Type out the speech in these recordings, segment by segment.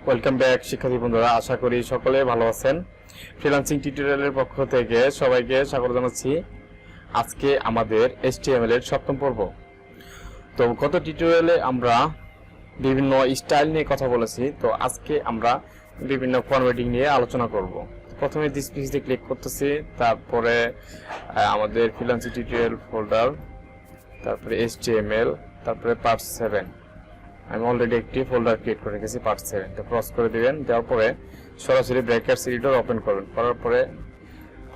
Welcome back শিক্ষার্থী বন্ধুরা, আশা করি সকলে ভালো আছেন। ফ্রিল্যান্সিং টিউটোরিয়ালের পক্ষ থেকে সবাইকে স্বাগত জানাচ্ছি। আজকে আমাদের HTML এর সপ্তম পর্ব। তো গত টিউটোরিয়ালে আমরা বিভিন্ন স্টাইল নিয়ে কথা বলেছি, তো আজকে আমরা বিভিন্ন ফরম্যাটিং নিয়ে আলোচনা করব। প্রথমে দিস পেজে ক্লিক করতেছি, তারপরে আমাদের ফ্রিল্যান্সিং টিউটোরিয়াল ফোল্ডার, তারপরে HTML, তারপরে পার্ট 7। আমি অলরেডি একটি ফোল্ডার ক্রিয়েট করে রেখেছি পার্ট 7, তো ক্রস করে দিবেন। দেওয়ার পরে সরাসরি ব্র্যাকেটস এডিটর ওপেন করবেন। করার পরে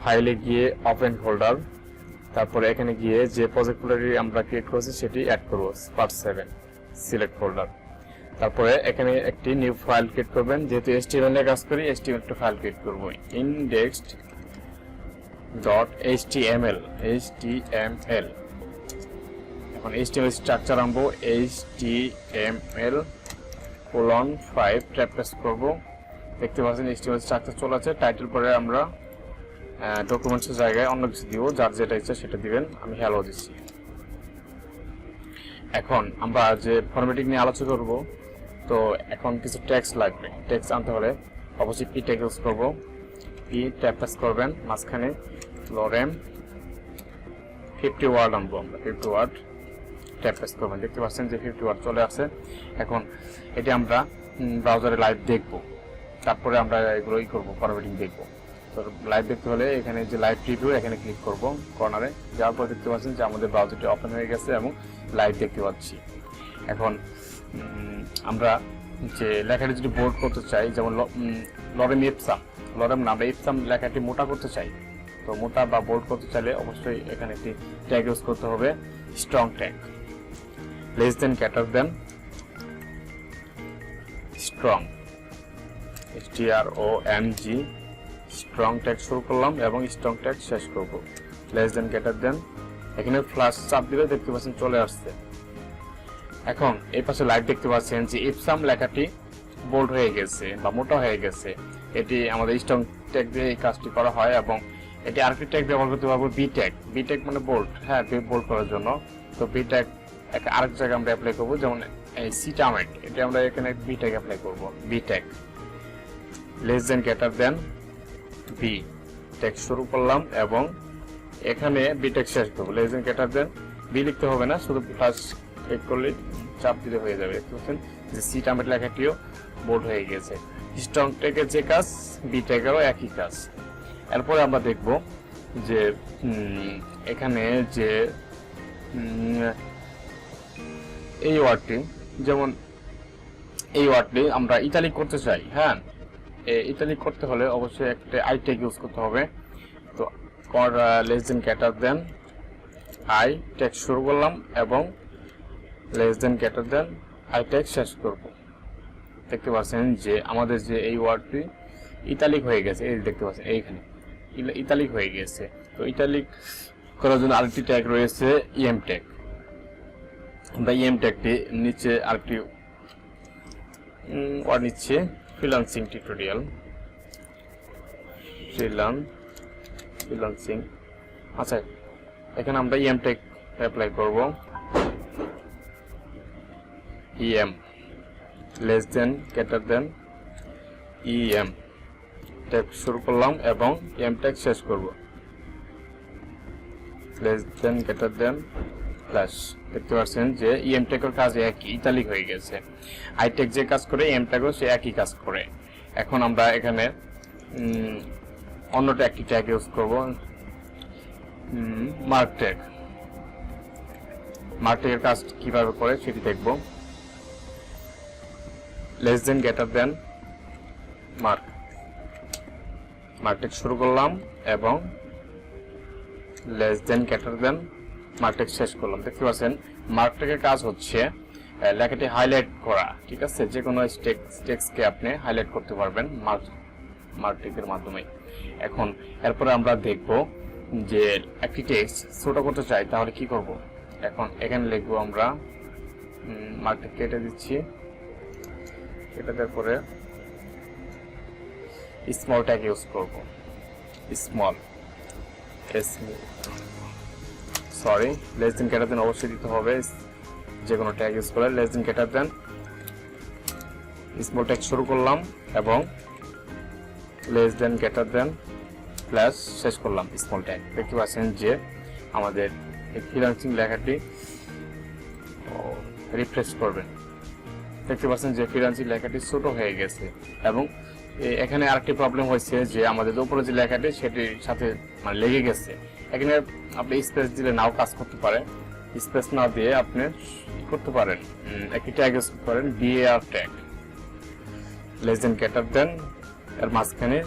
ফাইলে গিয়ে ওপেন ফোল্ডার, তারপরে এখানে গিয়ে যে প্রজেক্ট ফোল্ডারটি আমরা ক্রিয়েট করেছি সেটি অ্যাড করব, পার্ট 7 সিলেক্ট ফোল্ডার। তারপরে এখানে একটি নিউ ফাইল ক্রিয়েট করবেন। যেহেতু HTML নিয়ে কাজ করি, HTML একটা ফাইল ক্রিয়েট করব, index.html। এখন HTML স্ট্রাকচার আনবো, HTML5 ট্যাব প্রেস করব। দেখতে পাচ্ছেন HTML স্ট্রাকচার চলে আছে। টাইটেল পরে আমরা ডকুমেন্টসের জায়গায় অন্য কিছু দিব, যার যেটা ইচ্ছা সেটা দিবেন। আমি হ্যালো দিচ্ছি। এখন আমরা যে ফরম্যাটিং নিয়ে আলোচনা করব, তো এখন কিছু টেক্সট লাগবে। টেক্সট আনতে হলে অবশ্যই পি ট্যাগ ইউজ করব। পি ট্যাব প্রেস করবেন, মাঝখানে লরেম 50 ওয়ার্ড আনবো আমরা, 50 ওয়ার্ড ট্যাব প্রেস করবেন। দেখতে পাচ্ছেন যে 50 ওয়ার্ড চলে আসছে। এখন এটি আমরা ব্রাউজারে লাইভ দেখব, তারপরে আমরা এগুলোই করব, ফরম্যাটিং দেখব। তো লাইভ দেখতে হলে এখানে যে লাইভ প্রিভিউ, এখানে ক্লিক করব কর্নারে। যাওয়ার পর দেখতে পাচ্ছেন যে আমাদের ব্রাউজারটি ওপেন হয়ে গেছে এবং লাইভ দেখতে পাচ্ছি। এখন আমরা যে লেখাটি যদি বোল্ড করতে চাই, যেমন লরেম না, আমরা ইপসাম লেখাটি মোটা করতে চাই, তো মোটা বা বোল্ড করতে চাইলে অবশ্যই এখানে একটি ট্যাগ ইউজ করতে হবে, strong tag, less than greater দেন স্ট্রং, STRONG, স্ট্রং ট্যাগ শুরু করলাম এবং স্ট্রং ট্যাগ শেষ করব, লেস দেন গ্রেটার দেন। এখানে ফ্ল্যাশ চাপ দিলে দেখতে পাচ্ছেন চলে আসছে। এখন এই পাশে লাইভ দেখতে পাচ্ছেন যে ইপসাম লেখাটি বোল্ড হয়ে গেছে বা মোটা হয়ে গেছে। এটি আমাদের স্ট্রং ট্যাগ দিয়ে এই কাজটি করা হয়। এবং এটি আরেকটি ট্যাগ ব্যবহার করতে পারবো, বি ট্যাগ মানে বোল্ড, হ্যাঁ, বোল্ড করার জন্য। তো বি ট্যাগ আরেক জায়গায় আমরা অ্যাপ্লাই করবো, যেমন এই সিটামেট, এটা আমরা এখানে বি ট্যাগ অ্যাপ্লাই করবো। B tag, less than greater than B tag শুরু করলাম এবং এখানে বি ট্যাগ শেষ করবো। Less than greater than B লিখতে হবে না, শুধু প্লাস ক্লিক করলে চাপ দিতে হয়ে যাবে। দেখতে পাচ্ছেন যে সিটামেট লেখাটিও বোল্ড হয়ে গেছে। স্ট্রং ট্যাগের যে কাজ, বি ট্যাগেরও একই কাজ। এরপরে আমরা দেখব যে এখানে যে এই ওয়ার্ডটি, যেমন এই ওয়ার্ডটি আমরা ইটালিক করতে চাই, হ্যাঁ, ইটালিক করতে হলে অবশ্যই একটা আই ট্যাগ ইউজ করতে হবে। তো less than greater than I tag শুরু করলাম এবং less than greater than I tag শেষ করব। দেখতে পাচ্ছেন যে আমাদের যে এই ওয়ার্ডটি ইটালিক হয়ে গেছে, এই দেখতে পাচ্ছেন এইখানে ইটালিক হয়ে গেছে। তো ইটালিক করার জন্য আরেকটি ট্যাগ রয়েছে, ইএম ট্যাগ। আমরা ইএম ট্যাগটি নিচে আরেকটি ওয়ার্ড নিচ্ছে, ফ্রিল্যান্সিং টিউটোরিয়াল, ফ্রিল্যান্সিং। আচ্ছা, এখানে আমরা ইএম ট্যাগ অ্যাপ্লাই করব। EM, less than greater than EM tag শুরু করলাম এবং ইএম ট্যাগ শেষ করব, less than greater than plus. দেখতে পাচ্ছেন যে ইএম ট্যাগের কাজ একই, ইটালিক হয়ে গেছে। আই ট্যাগ যে কাজ করে, ইএম ট্যাগও সে একই কাজ করে। এখন আমরা এখানে অন্যটা একটি ট্যাগ ইউজ করব, মার্ক ট্যাগ। মার্ক ট্যাগের কাজ কিভাবে করে সেটি দেখব। লেস দেন গ্রেটার দেন মার্ক ট্যাগ শুরু করলাম এবং লেস দেন গ্রেটার দেন মার্ক ট্যাগ শেষ করলাম। দেখতে পাচ্ছেন মার্ক ট্যাগের কাজ হচ্ছে লেখাটি হাইলাইট করা, ঠিক আছে। যে কোনো টেক্সটকে আপনি হাইলাইট করতে পারবেন মার্ক ট্যাগের মাধ্যমে। এখন এরপরে আমরা দেখব যে একটি টেক্সট ছোট করতে চাই, তাহলে কি করব। এখন এখানে লিখবো আমরা, মার্ক ট্যাগ কেটে দিচ্ছি, কেটে দেওয়ার পরে স্মল ট্যাগ ইউজ করব, small, sorry, less than greater দেন অবশ্যই দিতে হবে। যে কোনো ট্যাগ ইউজ করে লেস দেন গ্রেটার দেন স্মল ট্যাগ শুরু করলাম এবং less than greater than plus শেষ করলাম স্মল ট্যাগ। দেখতে পাচ্ছেন যে আমাদের এই ফ্রিল্যান্সিং লেখাটি রিফ্রেশ করবেন, দেখতে পাচ্ছেন যে ফ্রিল্যান্সিং লেখাটি ছোট হয়ে গেছে। এবং এখানে আরেকটি প্রবলেম হয়েছে যে আমাদের উপরে যে লেখাটি সেটির সাথে মানে লেগে গেছে। এখানে আপনি স্পেস দিলে নাও কাজ করতে পারে, স্পেস না দিয়ে আপনি করতে পারেন একটি ট্যাগ ইউজ করতে পারেন, BR tag, less than greater than এর মাঝখানে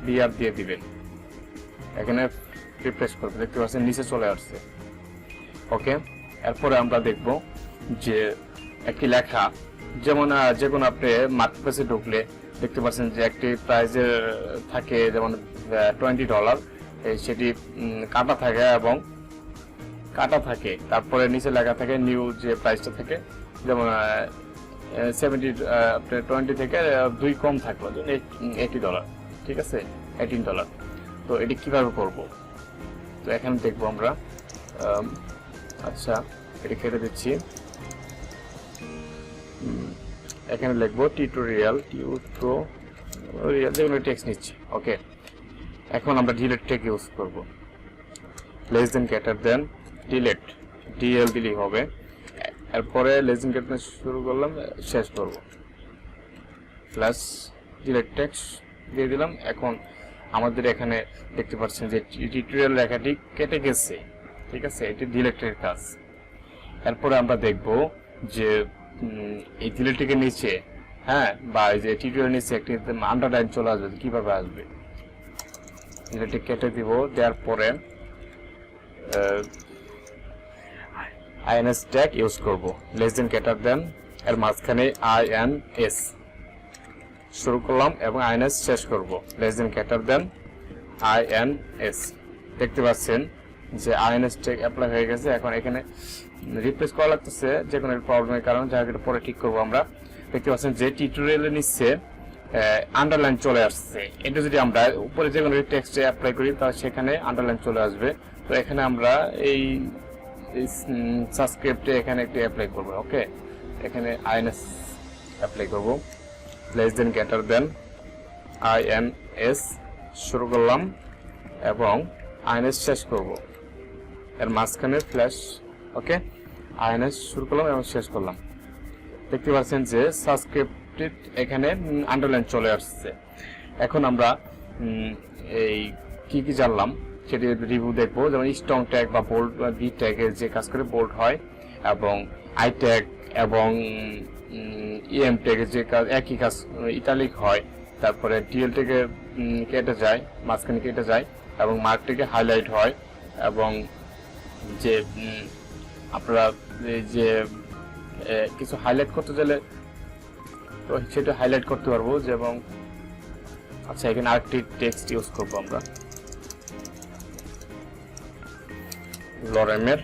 বিআর দিয়ে দিবেন। এখানে রিফ্রেশ করবে, দেখতে পাচ্ছেন নিচে চলে আসছে। ওকে, এরপরে আমরা দেখব যে একটি লেখা যেমন যে কোনো আপনি মার্কেটপ্লেসে ঢুকলে দেখতে পাচ্ছেন যে একটি প্রাইজের থাকে যেমন $20, সেটি কাটা থাকে, তারপরে নিচে লেখা থাকে নিউ যে প্রাইসটা থাকে যেমন 20 থেকে 2 কম থাকলো $80, ঠিক আছে, $18। তো এটি কিভাবে করব? তো এখানে দেখবো আমরা, আচ্ছা এটি কেটে দিচ্ছি, এখানে লিখবো টিউটোরিয়াল যেগুলো টেক্সট নিচ্ছি। ওকে, এখন আমরা ডিলিট ট্যাগ ইউজ করব, লেস দেন গ্রেটার দেন ডিলিট, ডিএল দিলেই হবে। এরপরে লেস দেন গ্রেটার শুরু করলাম, শেষ করব, প্লাস ডিলিট টেক্সট দিয়ে দিলাম। এখন আমাদের এখানে দেখতে পাচ্ছেন যে টিউটোরিয়াল লেখাটি কেটে গেছে, ঠিক আছে, এটি ডিলিটের কাজ। এরপরে আমরা দেখব যে এই ডিলিটের নিচে, হ্যাঁ, বা এই যে টিউটোরিয়াল নিচে একটি আন্ডারলাইন চলে আসবে, কিভাবে আসবে? ডিলিট কেটে দিব, দেওয়ার পরে আইএনএস ট্যাগ ইউজ করব, লেস দেন গ্রেটার দেন এর মাঝখানে আইএনএস শুরু করলাম এবং আইএনএস শেষ করব, লেস দেন গ্রেটার দেন আইএনএস। দেখতে পাচ্ছেন যে আইএনএস ট্যাগ অ্যাপ্লাই হয়ে গেছে। এখন এখানে রিপ্লেস করা লাগতেছে যে কোনো প্রবলেমের কারণে, যা এটা পরে ঠিক করবো আমরা। দেখতে পাচ্ছেন যে টিউটোরিয়ালের নিচে আন্ডারলাইন চলে আসছে। এটা যদি আমরা উপরে যে কোনো টেক্সটে অ্যাপ্লাই করি তাহলে সেখানে আন্ডারলাইন চলে আসবে। তো এখানে আমরা এই সাবস্ক্রিপ্টে এখানে একটি অ্যাপ্লাই করবো। ওকে, এখানে আইএনএস অ্যাপ্লাই করব, লেস দেন গ্রেটার দেন আইএনএস শুরু করলাম এবং আইএনএস শেষ করব, এর মাঝখানে ফ্ল্যাশ। ওকে, আইএনএস শুরু করলাম এবং শেষ করলাম। দেখতে পাচ্ছেন যে সাবস্ক্রিপ্টে এখানে আন্ডারলাইন চলে আসছে। এখন আমরা এই কি জানলাম সেটি রিভিউ দেখবো, যেমন স্ট্রং ট্যাগ বা বোল্ড বি ট্যাগের যে কাজ করে বোল্ড হয়, এবং আই ট্যাগ এবং ইএম ট্যাগের যে কাজ একই কাজ ইটালিক হয়। তারপরে ডিএল ট্যাগে কেটে যায়, মাঝখানে কেটে যায় এবং মার্ক ট্যাগে হাইলাইট হয়। এবং যে আপনারা যে কিছু হাইলাইট করতে চাইলে তো সেটা হাইলাইট করতে পারবো, যেমন আচ্ছা এখানে আরেকটি টেক্সট ইউজ করবো আমরা, লরেমের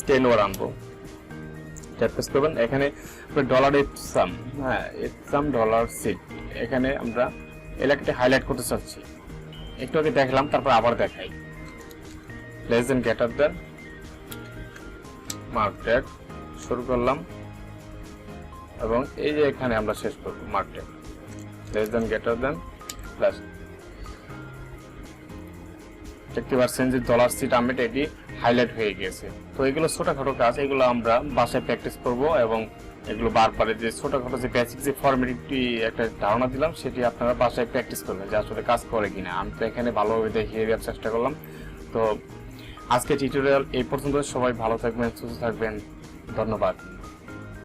10 ওয়ার আনবো, ট্যাপ করবেন। এখানে ডলার এপসাম, হ্যাঁ এপসাম ডলার সিট, এখানে আমরা এলাকাটা হাইলাইট করতে চাচ্ছি। একটু আগে দেখলাম, তারপর আবার দেখাই, লেস দেন গ্রেটার দেন মার্ক ট্যাগ শুরু করলাম এবং এই যে এখানে আমরা শেষ করব mark tag, less than greater than plus. দেখতে পাচ্ছেন যে ডলার সিট আমেট এটি হাইলাইট হয়ে গেছে। তো এগুলো ছোটখাটো কাজ, এগুলো আমরা বাসায় প্র্যাকটিস করব এবং এগুলো বারবার যে ছোটখাটো যে বেসিক যে ফর্মেটিং একটা ধারণা দিলাম সেটি আপনারা বাসায় প্র্যাকটিস করবেন যে আসলে কাজ করে কিনা। আমি তো এখানে ভালোভাবে দেখিয়ে দেওয়ার চেষ্টা করলাম। তো আজকে টিউটোরিয়াল এই পর্যন্ত। সবাই ভালো থাকবেন, সুস্থ থাকবেন, ধন্যবাদ।